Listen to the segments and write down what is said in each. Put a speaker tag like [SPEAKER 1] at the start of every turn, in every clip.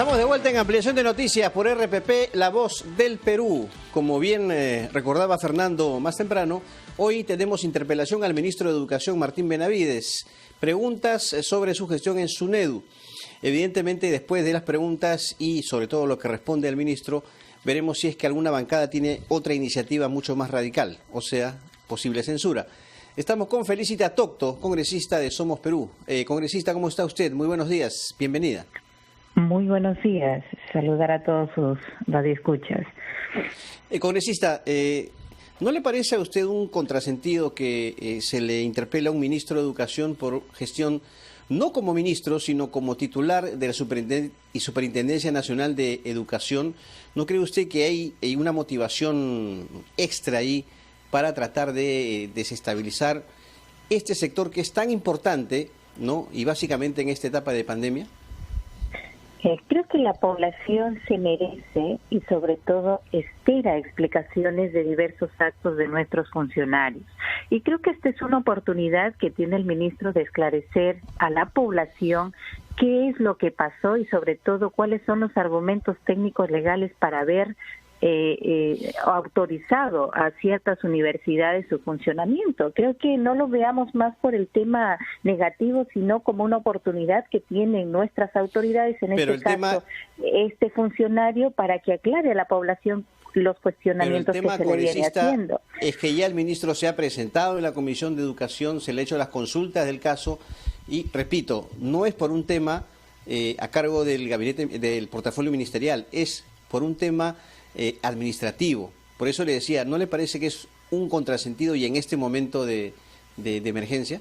[SPEAKER 1] Estamos de vuelta en Ampliación de Noticias por RPP, La Voz del Perú. Como bien recordaba Fernando más temprano, hoy tenemos interpelación al ministro de Educación, Martín Benavides. Preguntas sobre su gestión en SUNEDU. Evidentemente, después de las preguntas y sobre todo lo que responde el ministro, veremos si es que alguna bancada tiene otra iniciativa mucho más radical, o sea, posible censura. Estamos con Felicita Tocto, congresista de Somos Perú. Congresista, ¿cómo está usted? Muy buenos días, bienvenida.
[SPEAKER 2] Muy buenos días, saludar a todos sus radioescuchas.
[SPEAKER 1] Congresista, ¿no le parece a usted un contrasentido que se le interpela a un ministro de Educación por gestión, no como ministro, sino como titular de la Superintendencia Nacional de Educación? ¿No cree usted que hay una motivación extra ahí para tratar de desestabilizar este sector que es tan importante, ¿no? Y básicamente en esta etapa de pandemia?
[SPEAKER 2] Creo que la población se merece y sobre todo espera explicaciones de diversos actos de nuestros funcionarios. Y creo que esta es una oportunidad que tiene el ministro de esclarecer a la población qué es lo que pasó y sobre todo cuáles son los argumentos técnicos legales para ver autorizado a ciertas universidades su funcionamiento. Creo que no lo veamos más por el tema negativo, sino como una oportunidad que tienen nuestras autoridades, en este caso, este funcionario, para que aclare a la población los cuestionamientos que se le viene haciendo.
[SPEAKER 1] Es que ya el ministro se ha presentado en la Comisión de Educación, se le ha hecho las consultas del caso y, repito, no es por un tema a cargo del gabinete, del portafolio ministerial, es por un tema administrativo. Por eso le decía, ¿no le parece que es un contrasentido y en este momento de emergencia?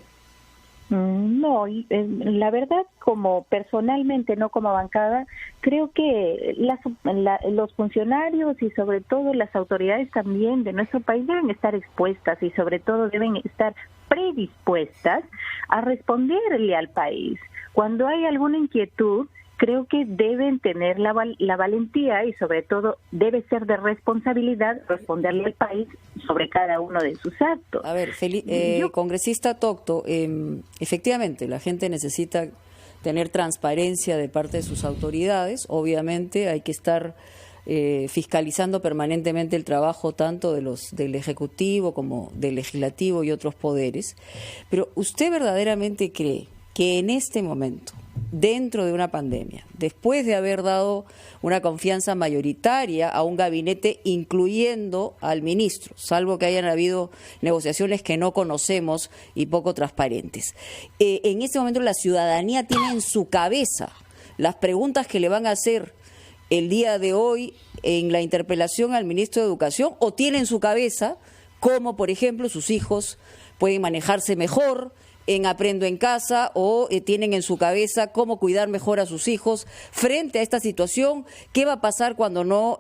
[SPEAKER 2] No, la verdad, como personalmente, no como bancada, creo que los funcionarios y sobre todo las autoridades también de nuestro país deben estar expuestas y sobre todo deben estar predispuestas a responderle al país. Cuando hay alguna inquietud, creo que deben tener la valentía y sobre todo debe ser de responsabilidad responderle al país sobre cada uno de sus actos.
[SPEAKER 3] A ver, congresista Tocto, efectivamente la gente necesita tener transparencia de parte de sus autoridades. Obviamente hay que estar fiscalizando permanentemente el trabajo tanto del Ejecutivo como del Legislativo y otros poderes. Pero ¿usted verdaderamente cree que en este momento, dentro de una pandemia, después de haber dado una confianza mayoritaria a un gabinete, incluyendo al ministro, salvo que hayan habido negociaciones que no conocemos y poco transparentes, en este momento la ciudadanía tiene en su cabeza las preguntas que le van a hacer el día de hoy en la interpelación al ministro de Educación, o tiene en su cabeza cómo, por ejemplo, sus hijos pueden manejarse mejor en Aprendo en Casa, o tienen en su cabeza cómo cuidar mejor a sus hijos frente a esta situación? ¿Qué va a pasar cuando no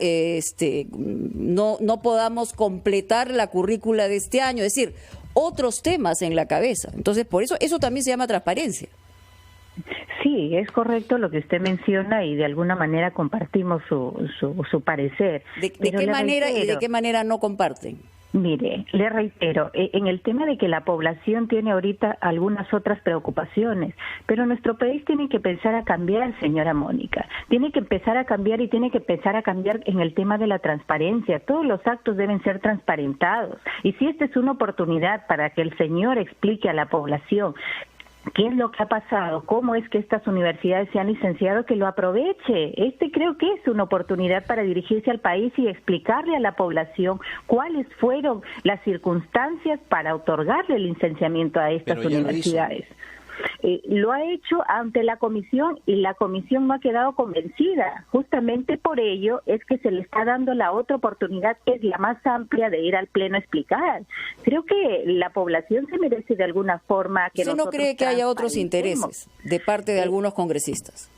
[SPEAKER 3] podamos completar la currícula de este año? Es decir, otros temas en la cabeza. Entonces, por eso también se llama transparencia.
[SPEAKER 2] Sí, es correcto lo que usted menciona y de alguna manera compartimos su parecer.
[SPEAKER 3] ¿De qué manera y de qué manera no comparten?
[SPEAKER 2] Mire, le reitero, en el tema de que la población tiene ahorita algunas otras preocupaciones, pero nuestro país tiene que empezar a cambiar, señora Mónica, tiene que empezar a cambiar y tiene que empezar a cambiar en el tema de la transparencia. Todos los actos deben ser transparentados y si esta es una oportunidad para que el señor explique a la población ¿qué es lo que ha pasado? ¿Cómo es que estas universidades se han licenciado? Que lo aproveche. Creo que es una oportunidad para dirigirse al país y explicarle a la población cuáles fueron las circunstancias para otorgarle el licenciamiento a estas universidades. Lo ha hecho ante la comisión y la comisión no ha quedado convencida. Justamente por ello es que se le está dando la otra oportunidad, que es la más amplia, de ir al Pleno a explicar. Creo que la población se merece de alguna forma que
[SPEAKER 3] ¿Usted no cree que haya otros intereses de parte de algunos congresistas?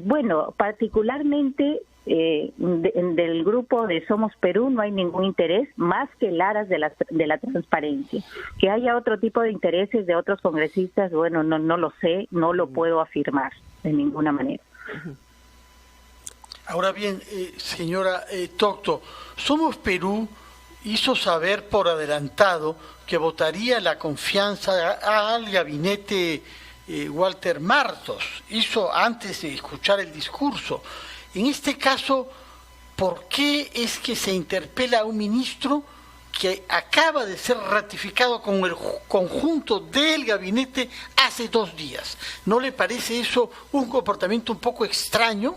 [SPEAKER 2] Bueno, particularmente del grupo de Somos Perú no hay ningún interés más que el aras de la transparencia. Que haya otro tipo de intereses de otros congresistas, bueno, no lo sé, no lo puedo afirmar de ninguna manera.
[SPEAKER 4] Ahora bien, señora Tocto, Somos Perú hizo saber por adelantado que votaría la confianza al gabinete Walter Martos, hizo antes de escuchar el discurso. En este caso, ¿por qué es que se interpela a un ministro que acaba de ser ratificado con el conjunto del gabinete hace 2 días? ¿No le parece eso un comportamiento un poco extraño?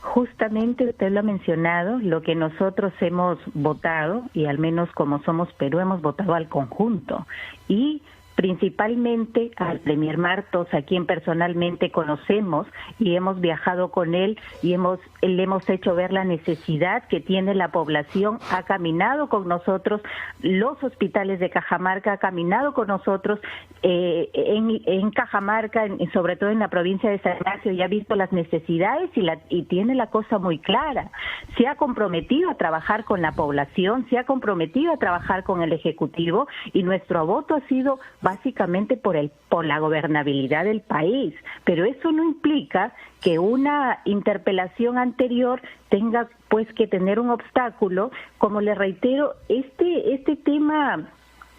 [SPEAKER 2] Justamente usted lo ha mencionado, lo que nosotros hemos votado, y al menos como Somos Perú hemos votado al conjunto, y principalmente al Premier Martos, a quien personalmente conocemos y hemos viajado con él y le hemos hecho ver la necesidad que tiene la población. Ha caminado con nosotros los hospitales de Cajamarca, ha caminado con nosotros en Cajamarca, sobre todo en la provincia de San Ignacio, y ha visto las necesidades y tiene la cosa muy clara. Se ha comprometido a trabajar con la población, se ha comprometido a trabajar con el Ejecutivo, y nuestro voto ha sido básicamente por la gobernabilidad del país, pero eso no implica que una interpelación anterior tenga pues que tener un obstáculo. Como le reitero, este tema,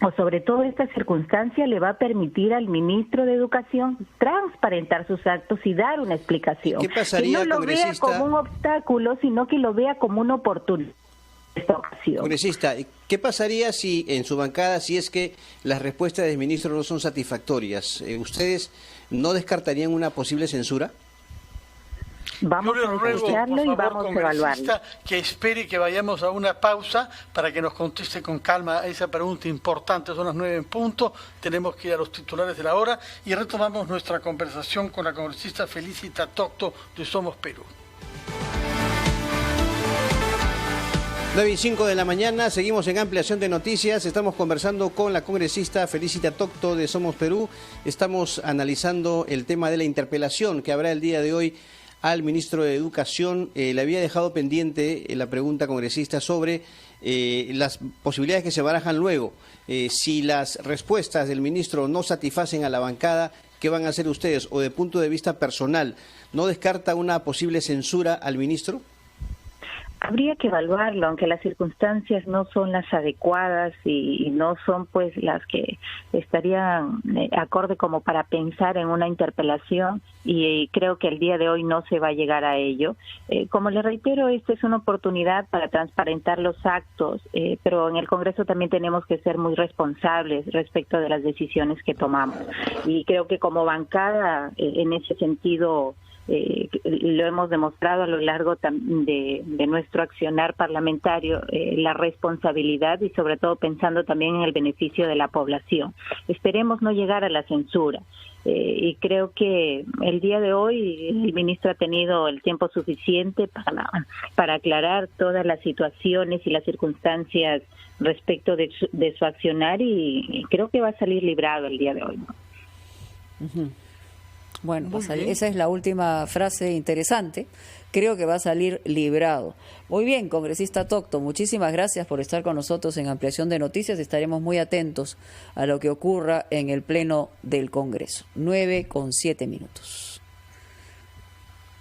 [SPEAKER 2] o sobre todo esta circunstancia, le va a permitir al ministro de Educación transparentar sus actos y dar una explicación.
[SPEAKER 1] ¿Qué pasaría,
[SPEAKER 2] que no lo vea como un obstáculo, sino que lo vea como una oportunidad.
[SPEAKER 1] Congresista, ¿qué pasaría si en su bancada, si es que las respuestas del ministro no son satisfactorias? ¿Ustedes no descartarían una posible censura?
[SPEAKER 2] Vamos a escucharlo y vamos a evaluarlo.
[SPEAKER 4] Que espere que vayamos a una pausa para que nos conteste con calma a esa pregunta importante. Son las 9 en punto, tenemos que ir a los titulares de la hora y retomamos nuestra conversación con la congresista Felicita Tocto de Somos Perú.
[SPEAKER 1] 9:05 de la mañana, seguimos en ampliación de noticias, estamos conversando con la congresista Felicita Tocto de Somos Perú, estamos analizando el tema de la interpelación que habrá el día de hoy al ministro de Educación. Le había dejado pendiente la pregunta, congresista, sobre las posibilidades que se barajan luego. Si las respuestas del ministro no satisfacen a la bancada, ¿qué van a hacer ustedes? O de punto de vista personal, ¿no descarta una posible censura al ministro?
[SPEAKER 2] Habría que evaluarlo, aunque las circunstancias no son las adecuadas y no son pues las que estarían acorde como para pensar en una interpelación, y creo que el día de hoy no se va a llegar a ello. Como le reitero, esta es una oportunidad para transparentar los actos, pero en el Congreso también tenemos que ser muy responsables respecto de las decisiones que tomamos, y creo que como bancada en ese sentido lo hemos demostrado a lo largo de nuestro accionar parlamentario, la responsabilidad y sobre todo pensando también en el beneficio de la población. Esperemos no llegar a la censura. Y creo que el día de hoy el ministro ha tenido el tiempo suficiente para aclarar todas las situaciones y las circunstancias respecto de su accionar, y creo que va a salir librado el día de hoy, ¿no?
[SPEAKER 3] Uh-huh. Bueno, esa es la última frase interesante. Creo que va a salir librado. Muy bien, congresista Tocto, muchísimas gracias por estar con nosotros en Ampliación de Noticias. Estaremos muy atentos a lo que ocurra en el Pleno del Congreso. 9:07.